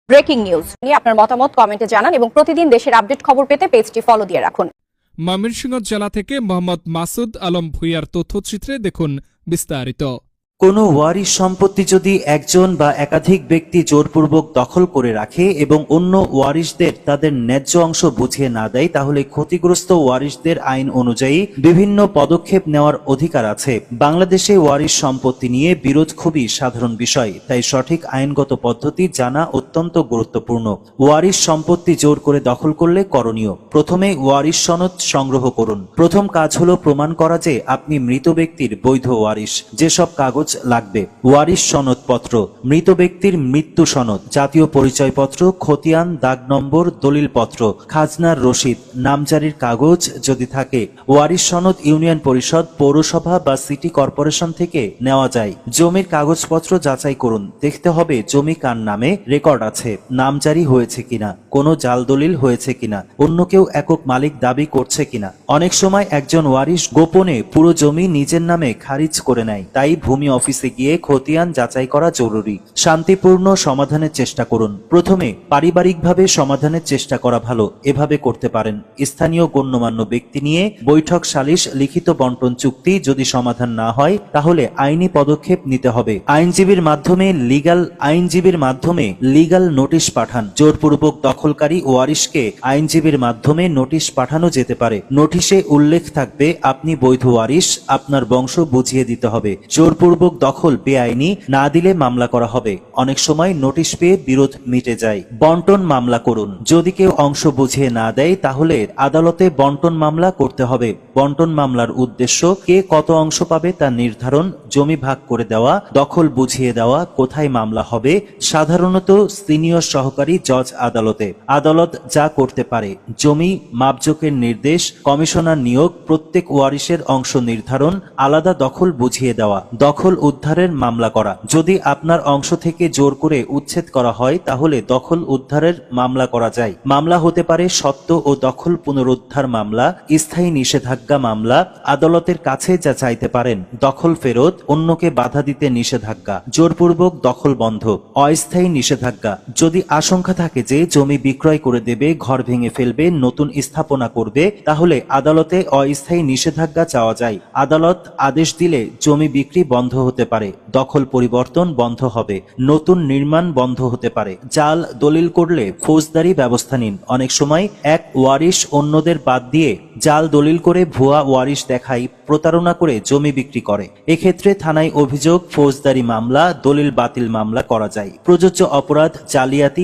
Breaking news নিয়ে আপনার মতামত কমেন্টে জানান এবং প্রতিদিন দেশের আপডেট খবর পেতে পেজটি ফলো দিয়ে রাখুন। ময়মনসিংহ জেলা থেকে মোহাম্মদ মাসুদ আলম ভুঁইয়ার তথ্যচিত্রে দেখুন বিস্তারিত। কোনো ওয়ারিশ সম্পত্তি যদি একজন বা একাধিক ব্যক্তি জোরপূর্বক দখল করে রাখে এবং অন্য ওয়ারিশদের তাদের ন্যায্য অংশ বুঝিয়ে না দেয়, তাহলে ক্ষতিগ্রস্ত ওয়ারিশদের আইন অনুযায়ী বিভিন্ন পদক্ষেপ নেওয়ার অধিকার আছে। বাংলাদেশে ওয়ারিশ সম্পত্তি নিয়ে বিরোধ খুবই সাধারণ বিষয়, তাই সঠিক আইনগত পদ্ধতি জানা অত্যন্ত গুরুত্বপূর্ণ। ওয়ারিশ সম্পত্তি জোর করে দখল করলে করণীয়: প্রথমে ওয়ারিশ সনদ সংগ্রহ করুন। প্রথম কাজ হলো প্রমাণ করা যে আপনি মৃত ব্যক্তির বৈধ ওয়ারিশ। যেসব কাগজ লাগবে: ওয়ারিশ সনদপত্র, মৃত ব্যক্তির মৃত্যু সনদ, জাতীয় পরিচয়পত্র, খতিয়ান, দাগ নম্বর, দলিলপত্র, খাজনার রসিদ, নামজারির কাগজ যদি থাকে। ওয়ারিশ সনদ ইউনিয়ন পরিষদ, পৌরসভা বা সিটি কর্পোরেশন থেকে নেওয়া যায়। জমির কাগজপত্র যাচাই করুন। দেখতে হবে জমি কার নামে রেকর্ড আছে, নামজারি হয়েছে কিনা, কোনো জাল দলিল হয়েছে কিনা, অন্য কেউ একক মালিক দাবি করছে কিনা। অনেক সময় একজন ওয়ারিশ গোপনে পুরো জমি নিজের নামে খারিজ করে নেয়, তাই ভূমি অফিসে গিয়ে খতিয়ান যাচাই করা জরুরি। শান্তিপূর্ণ সমাধানের চেষ্টা করুন। প্রথমে পারিবারিকভাবে সমাধানের চেষ্টা করা ভালো। এভাবে করতে পারেন: স্থানীয় গণ্যমান্য ব্যক্তি নিয়ে বৈঠক, সালিশ, লিখিত বন্টন চুক্তি। যদি সমাধান না হয় তাহলে আইনি পদক্ষেপ নিতে হবে। আইনজীবীর মাধ্যমে লিগ্যাল নোটিশ পাঠান। জোরপূর্বক দখলকারী ওয়ারিশকে আইনজীবীর মাধ্যমে নোটিশ পাঠানো যেতে পারে। নোটিশে উল্লেখ থাকবে আপনি বৈধ ওয়ারিশ, আপনার বংশ বুঝিয়ে দিতে হবে। জোরপূর্বক দখল বেআইনি, না দিলে মামলা করা হবে। অনেক সময় নোটিশ পেয়ে বিরোধ মিটে যায়। বন্টন মামলা করুন। যদি কেউ অংশ বুঝিয়ে না দেয় তাহলে আদালতে বন্টন মামলা করতে হবে। বন্টন মামলার উদ্দেশ্য কে কত অংশ পাবে তা নির্ধারণ, জমি ভাগ করে দেওয়া, দখল বুঝিয়ে দেওয়া। কোথায় মামলা হবে? সাধারণত সিনিয়র সহকারী জজ আদালতে। আদালত যা করতে পারে: জমি মাপজোকের নির্দেশ, কমিশনার নিয়োগ, প্রত্যেক ওয়ারিশের অংশ নির্ধারণ, আলাদা দখল বুঝিয়ে দেওয়া, দখল উদ্ধারের মামলা করা। যদি আপনার অংশ থেকে জোর করে উচ্ছেদ করা হয় তাহলে দখল উদ্ধারের মামলা করা যায়। মামলা হতে পারে সত্ত্ব ও দখল পুনরুদ্ধার মামলা, স্থায়ী নিষেধাজ্ঞা মামলা। আদালতের কাছে যা চাইতে পারেন: দখল ফেরত, অন্যকে বাধা দিতে নিষেধাজ্ঞা, জোরপূর্বক দখল বন্ধ, অস্থায়ী নিষেধাজ্ঞা। যদি আশঙ্কা থাকে যে জমি বিক্রয় করে দেবে, ঘর ভেঙে ফেলবে, নতুন স্থাপনা করবে, তাহলে আদালতে অস্থায়ী নিষেধাজ্ঞা চাওয়া যায়। আদালত আদেশ দিলে জমি বিক্রি বন্ধ হতে পারে, দখল পরিবর্তন বন্ধ হবে, নতুন নির্মাণ বন্ধ হতে পারে। জাল দলিল করলে ফৌজদারি ব্যবস্থা নিন। অনেক সময় এক ওয়ারিশ অন্যদের বাদ দিয়ে জাল দলিল করে ভুয়া ওয়ারিশ দেখাই প্রতারণা করে জমি বিক্রি করে। এক্ষেত্রে থানায় অভিযোগ, ফৌজদারি মামলা, দলিল বাতিল মামলা করা যায়। প্রযোজ্য অপরাধ: জালিয়াতি,